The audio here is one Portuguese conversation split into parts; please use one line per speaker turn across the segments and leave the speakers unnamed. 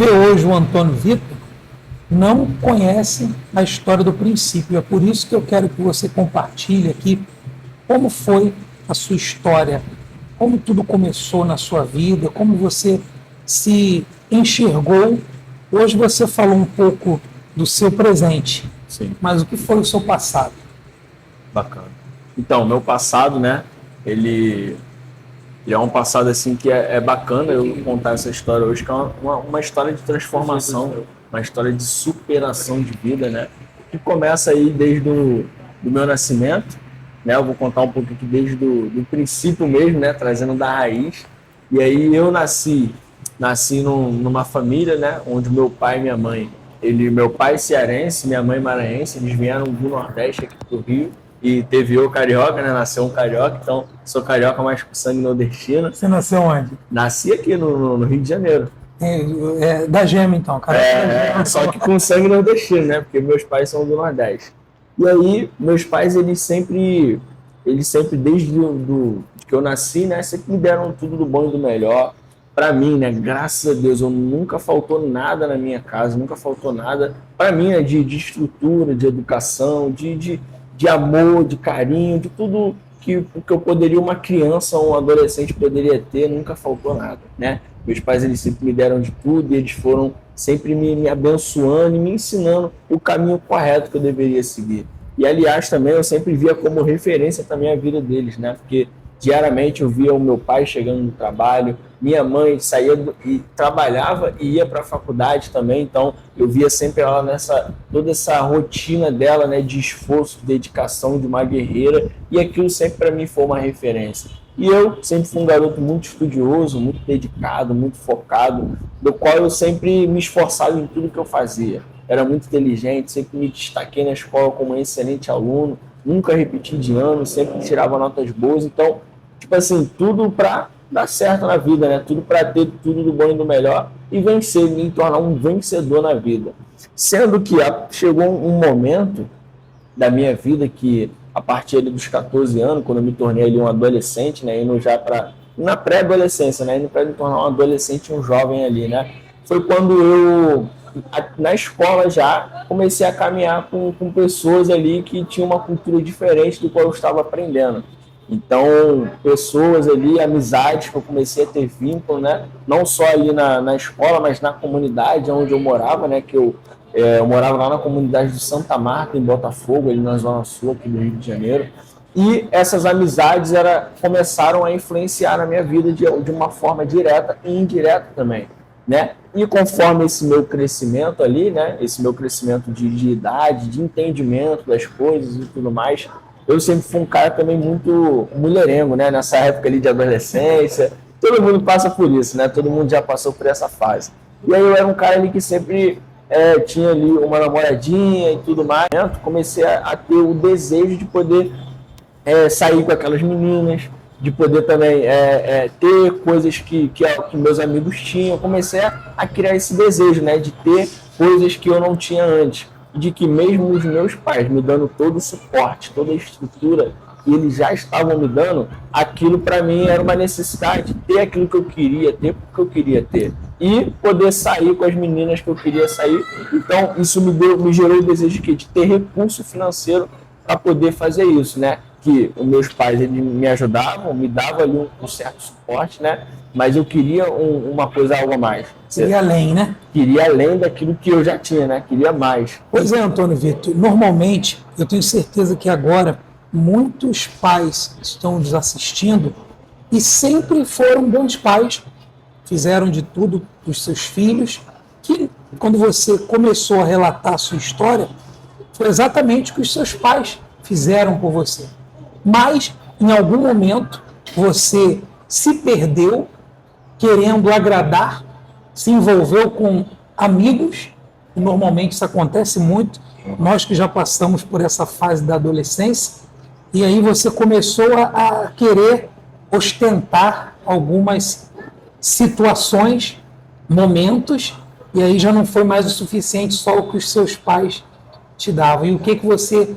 vê hoje o Antônio Vitor não conhece a história do princípio. É por isso que eu quero que você compartilhe aqui como foi a sua história, como tudo começou na sua vida, como você se enxergou. Hoje você falou um pouco do seu presente,
Sim.
mas o que foi o seu passado?
Bacana. Então, meu passado, né, ele é um passado assim que é bacana eu contar essa história hoje, que é uma história de transformação, uma história de superação de vida, né, que começa aí desde do meu nascimento, né, eu vou contar um pouco aqui desde do princípio mesmo, né, trazendo da raiz. E aí eu nasci numa família, né, onde meu pai e minha mãe, meu pai cearense, minha mãe maranhense, eles vieram do Nordeste aqui do Rio, e teve eu carioca, né, nasceu um carioca, então sou carioca, mas com sangue nordestino.
Você nasceu onde?
Nasci aqui no Rio de Janeiro.
Da Gema, então, cara.
Só que com sangue nordestino, né, porque meus pais são do Nordeste. E aí, meus pais, eles sempre desde que eu nasci, né, sempre me deram tudo do bom e do melhor para mim, né, graças a Deus, eu nunca faltou nada na minha casa, nunca faltou nada para mim, né, de estrutura, de educação, de amor, de carinho, de tudo que eu poderia, uma criança ou um adolescente poderia ter, nunca faltou nada, né. Meus pais, eles sempre me deram de tudo e eles foram sempre me abençoando e me ensinando o caminho correto que eu deveria seguir. E, aliás, também eu sempre via como referência também a vida deles, né? Porque diariamente eu via o meu pai chegando no trabalho, minha mãe saía e trabalhava e ia para a faculdade também, então eu via sempre ela toda essa rotina dela, né, de esforço, de dedicação, de uma guerreira, e aquilo sempre para mim foi uma referência. E eu sempre fui um garoto muito estudioso, muito dedicado, muito focado, do qual eu sempre me esforçava em tudo que eu fazia. Era muito inteligente, sempre me destaquei na escola como um excelente aluno, nunca repeti de ano, sempre tirava notas boas. Então, tipo assim, tudo para dar certo na vida, né? Tudo para ter tudo do bom e do melhor e vencer, me tornar um vencedor na vida. Sendo que chegou um momento da minha vida que, a partir ali dos 14 anos, quando eu me tornei ali um adolescente, né, indo já na pré-adolescência, né, indo para me tornar um adolescente, um jovem ali, né, foi quando eu, na escola já, comecei a caminhar com pessoas ali que tinham uma cultura diferente do qual eu estava aprendendo. Então, pessoas ali, amizades que eu comecei a ter vínculo, né, não só ali na escola, mas na comunidade onde eu morava, né, que eu morava lá na comunidade de Santa Marta, em Botafogo, ali na Zona Sul, aqui do Rio de Janeiro. E essas amizades começaram a influenciar na minha vida de uma forma direta e indireta também, né? E conforme esse meu crescimento ali, né? Esse meu crescimento de idade, de entendimento das coisas e tudo mais, eu sempre fui um cara também muito mulherengo, né? Nessa época ali de adolescência, todo mundo passa por isso, né? Todo mundo já passou por essa fase. E aí eu era um cara ali que sempre tinha ali uma namoradinha e tudo mais. Comecei a ter o desejo de poder sair com aquelas meninas, de poder também ter coisas que meus amigos tinham. Comecei a criar esse desejo, né, de ter coisas que eu não tinha antes. De que mesmo os meus pais me dando todo o suporte, toda a estrutura que eles já estavam me dando, aquilo para mim era uma necessidade, ter aquilo que eu queria ter, porque eu queria ter. E poder sair com as meninas que eu queria sair. Então, isso me gerou o desejo de ter recurso financeiro para poder fazer isso, né? Que os meus pais, eles me ajudavam, me davam ali um certo suporte, né? Mas eu queria uma coisa, algo a mais.
Queria além, né?
Queria além daquilo que eu já tinha, né? Queria mais.
Pois é, Antônio Vitor, normalmente, eu tenho certeza que agora muitos pais estão nos assistindo e sempre foram bons pais, fizeram de tudo para os seus filhos, que quando você começou a relatar a sua história, foi exatamente o que os seus pais fizeram por você. Mas, em algum momento, você se perdeu querendo agradar, se envolveu com amigos, e normalmente isso acontece muito, nós que já passamos por essa fase da adolescência, e aí você começou a querer ostentar algumas situações, momentos, e aí já não foi mais o suficiente só o que os seus pais te davam. E o que você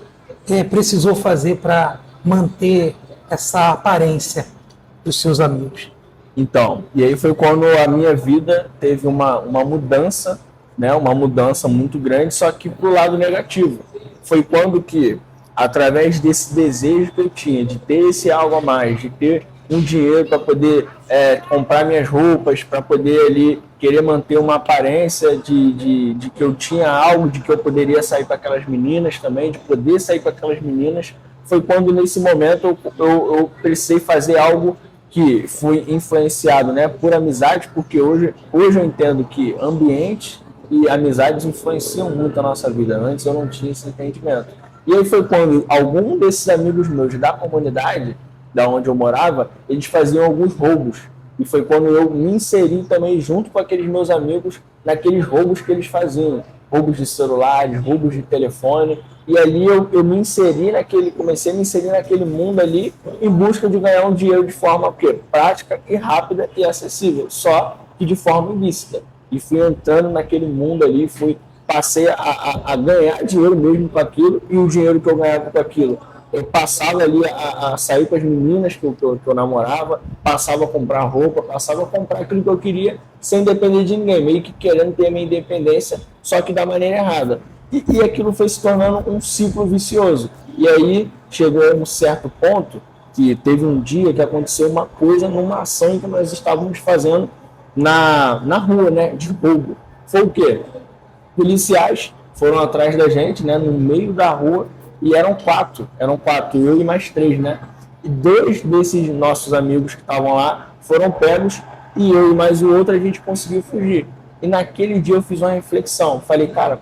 precisou fazer para manter essa aparência dos seus amigos?
Então, e aí foi quando a minha vida teve uma mudança, né? Uma mudança muito grande, só que pro lado negativo. Foi quando que, através desse desejo que eu tinha de ter esse algo a mais, de ter um dinheiro para poder comprar minhas roupas, para poder ali querer manter uma aparência de que eu tinha algo, de que eu poderia sair com aquelas meninas também, de poder sair com aquelas meninas, foi quando nesse momento eu precisei fazer algo que fui influenciado, né, por amizade, porque hoje eu entendo que ambiente e amizades influenciam muito a nossa vida. Antes eu não tinha esse entendimento. E aí foi quando algum desses amigos meus da comunidade, da onde eu morava, eles faziam alguns roubos. E foi quando eu me inseri também junto com aqueles meus amigos naqueles roubos que eles faziam. Roubos de celulares, roubos de telefone. E ali eu me inseri comecei a me inserir naquele mundo ali em busca de ganhar um dinheiro de forma o quê? Prática e rápida e acessível, só que de forma ilícita. E fui entrando naquele mundo ali, passei a ganhar dinheiro mesmo com aquilo, e o dinheiro que eu ganhava com aquilo, eu passava ali a sair com as meninas que eu namorava, passava a comprar roupa, passava a comprar aquilo que eu queria, sem depender de ninguém, meio que querendo ter a minha independência, só que da maneira errada. E aquilo foi se tornando um ciclo vicioso. E aí chegou a um certo ponto que teve um dia que aconteceu uma coisa numa ação que nós estávamos fazendo na rua, né, de roubo. Foi o quê? Policiais foram atrás da gente, né, no meio da rua, e eram quatro, eu e mais três, né? E dois desses nossos amigos que estavam lá foram pegos, e eu e mais o outro a gente conseguiu fugir. E naquele dia eu fiz uma reflexão, falei, cara,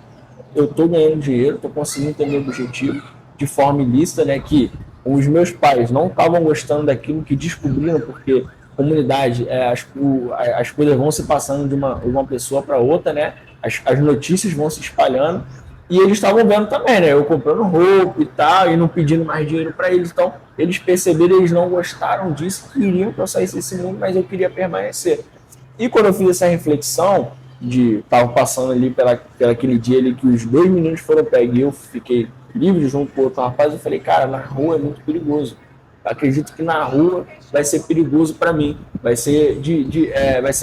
eu tô ganhando dinheiro, tô conseguindo ter meu objetivo de forma ilícita, né, que os meus pais não estavam gostando daquilo que descobriram, porque comunidade, as coisas vão se passando de uma pessoa para outra, né? As notícias vão se espalhando, e eles estavam vendo também, né? Eu comprando roupa e tal, e não pedindo mais dinheiro para eles. Então, eles perceberam, eles não gostaram disso, queriam que eu saísse desse mundo, mas eu queria permanecer. E quando eu fiz essa reflexão, estava passando ali pelaquele dia ali que os dois meninos foram pegos e eu fiquei livre junto com o outro rapaz, eu falei, cara, na rua é muito perigoso. Eu acredito que na rua vai ser perigoso para mim, vai ser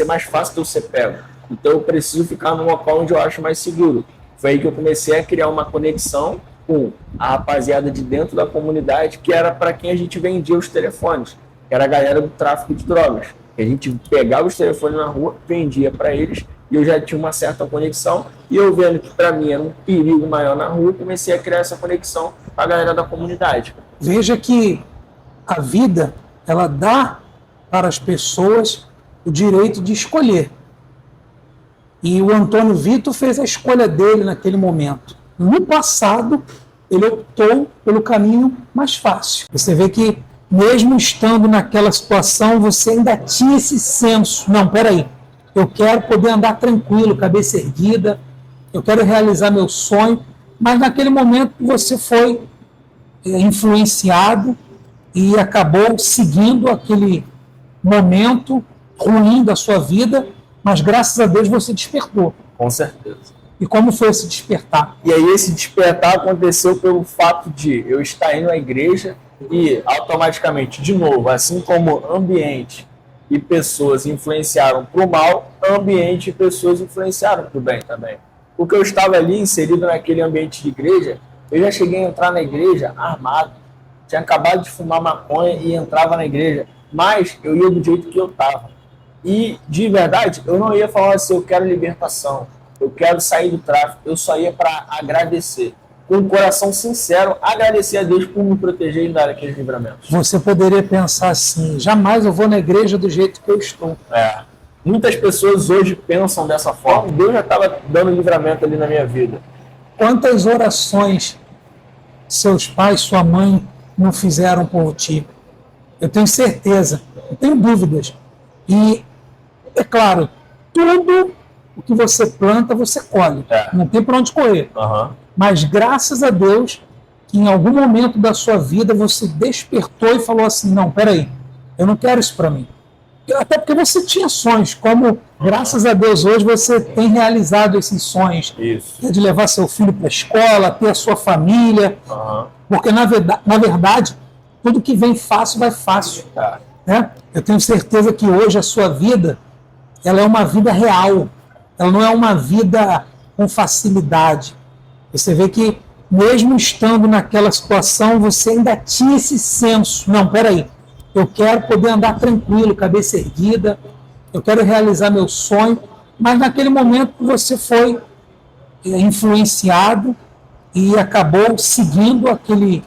mais fácil de eu ser pego. Então eu preciso ficar num local onde eu acho mais seguro. Foi aí que eu comecei a criar uma conexão com a rapaziada de dentro da comunidade, que era para quem a gente vendia os telefones, que era a galera do tráfico de drogas. A gente pegava os telefones na rua, vendia para eles, e eu já tinha uma certa conexão, e eu vendo que para mim era um perigo maior na rua, comecei a criar essa conexão com a galera da comunidade.
Veja que a vida, ela dá para as pessoas o direito de escolher. E o Antônio Vitor fez a escolha dele naquele momento. No passado, ele optou pelo caminho mais fácil. Você vê que, mesmo estando naquela situação, você ainda tinha esse senso. Não, peraí, eu quero poder andar tranquilo, cabeça erguida, eu quero realizar meu sonho, mas naquele momento você foi influenciado e acabou seguindo aquele momento ruim da sua vida, mas graças a Deus você despertou.
Com certeza.
E como foi esse despertar?
E aí esse despertar aconteceu pelo fato de eu estar indo à igreja e automaticamente, de novo, assim como ambiente e pessoas influenciaram para o mal, ambiente e pessoas influenciaram para o bem também. Porque eu estava ali inserido naquele ambiente de igreja, eu já cheguei a entrar na igreja armado, tinha acabado de fumar maconha e entrava na igreja, mas eu ia do jeito que eu estava. E, de verdade, eu não ia falar assim, eu quero libertação, eu quero sair do tráfico, eu só ia para agradecer. Com um coração sincero, agradecer a Deus por me proteger e dar aqueles livramentos.
Você poderia pensar assim, jamais eu vou na igreja do jeito que eu estou.
Muitas pessoas hoje pensam dessa forma. Deus já estava dando livramento ali na minha vida.
Quantas orações seus pais, sua mãe não fizeram por ti? Eu tenho certeza, não tenho dúvidas. E, é claro, tudo o que você planta, você colhe. Não tem para onde correr. Mas graças a Deus que em algum momento da sua vida você despertou e falou assim, não, peraí, eu não quero isso para mim. Até porque você tinha sonhos, como graças a Deus hoje você tem realizado esses sonhos.
Isso.
De levar seu filho para a escola, ter a sua família. Porque na verdade, tudo que vem fácil vai fácil. né? Eu tenho certeza que hoje a sua vida, ela é uma vida real, ela não é uma vida com facilidade. Você vê que mesmo estando naquela situação, você ainda tinha esse senso, não, peraí, eu quero poder andar tranquilo, cabeça erguida, eu quero realizar meu sonho, mas naquele momento você foi influenciado e acabou seguindo aquele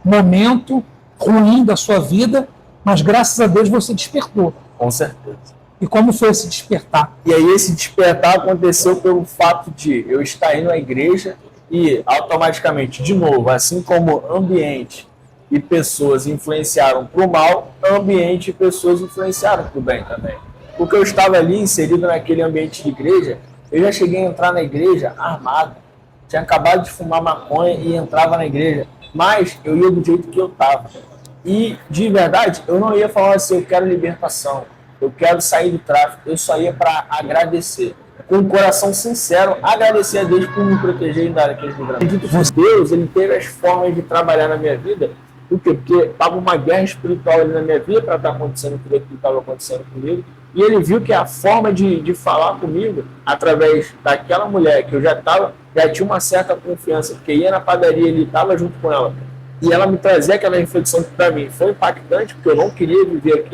momento ruim da sua vida, mas graças a Deus você despertou.
Com certeza.
E como foi esse despertar?
E aí esse despertar aconteceu pelo fato de eu estar indo à igreja e automaticamente, de novo, assim como ambiente e pessoas influenciaram para o mal, ambiente e pessoas influenciaram para o bem também. Porque eu estava ali inserido naquele ambiente de igreja, eu já cheguei a entrar na igreja armado, tinha acabado de fumar maconha e entrava na igreja, mas eu ia do jeito que eu estava. E, de verdade, eu não ia falar assim, eu quero libertação, eu quero sair do tráfico, eu só ia para agradecer. Com um coração sincero, agradecer a Deus por me proteger e dar aqueles livramentos. Acredito que Deus, ele teve as formas de trabalhar na minha vida. Por quê? Porque estava uma guerra espiritual ali na minha vida para estar acontecendo tudo aquilo que estava acontecendo comigo. E ele viu que a forma de falar comigo, através daquela mulher que eu já tinha uma certa confiança, porque ia na padaria, ele estava junto com ela, e ela me trazia aquela reflexão que para mim foi impactante, porque eu não queria viver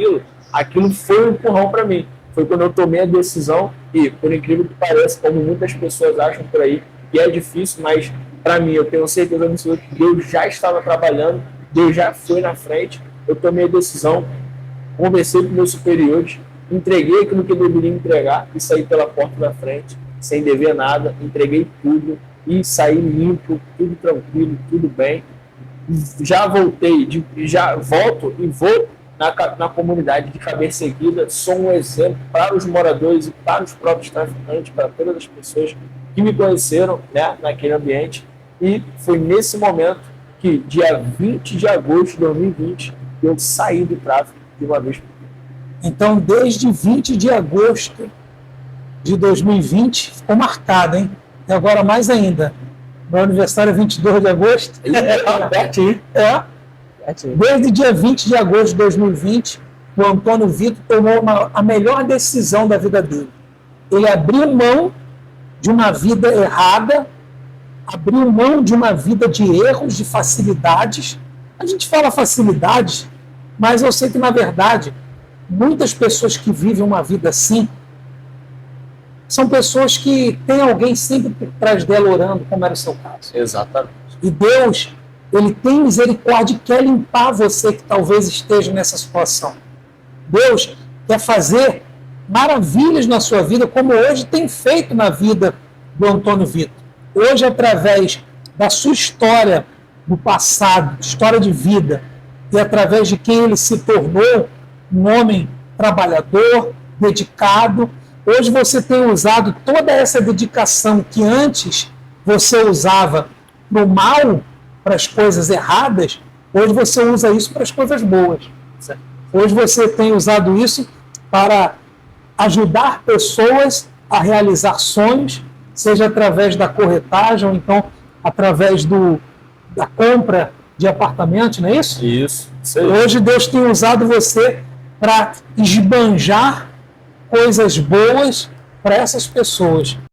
aquilo foi um empurrão para mim. Foi quando eu tomei a decisão, e por incrível que pareça, como muitas pessoas acham por aí, que é difícil, mas para mim, eu tenho certeza absoluta que Deus já estava trabalhando, Deus já foi na frente, eu tomei a decisão, conversei com meus superiores, entreguei aquilo que eu deveria entregar e saí pela porta da frente, sem dever nada, entreguei tudo e saí limpo, tudo tranquilo, tudo bem. Já voltei, já volto e vou na comunidade de cabeça erguida, sou um exemplo para os moradores e para os próprios traficantes, para todas as pessoas que me conheceram, né, naquele ambiente. E foi nesse momento que, dia 20 de agosto de 2020, eu saí do tráfico de uma vez por todas.
Então, desde 20 de agosto de 2020, ficou marcado, hein? E agora mais ainda. Meu aniversário é 22 de agosto.
Pertinho.
Desde dia 20 de agosto de 2020, o Antônio Vitor tomou a melhor decisão da vida dele. Ele abriu mão de uma vida errada, abriu mão de uma vida de erros, de facilidades. A gente fala facilidades, mas eu sei que, na verdade, muitas pessoas que vivem uma vida assim são pessoas que têm alguém sempre por trás dela orando, como era o seu caso.
Exatamente.
E Deus, ele tem misericórdia e quer limpar você que talvez esteja nessa situação. Deus quer fazer maravilhas na sua vida, como hoje tem feito na vida do Antônio Vitor. Hoje, através da sua história do passado, história de vida, e através de quem ele se tornou, um homem trabalhador, dedicado. Hoje você tem usado toda essa dedicação que antes você usava para o mal, para as coisas erradas, hoje você usa isso para as coisas boas. Hoje você tem usado isso para ajudar pessoas a realizar sonhos, seja através da corretagem, ou então através da compra de apartamentos, não é isso?
Isso.
Hoje Deus tem usado você para esbanjar coisas boas para essas pessoas.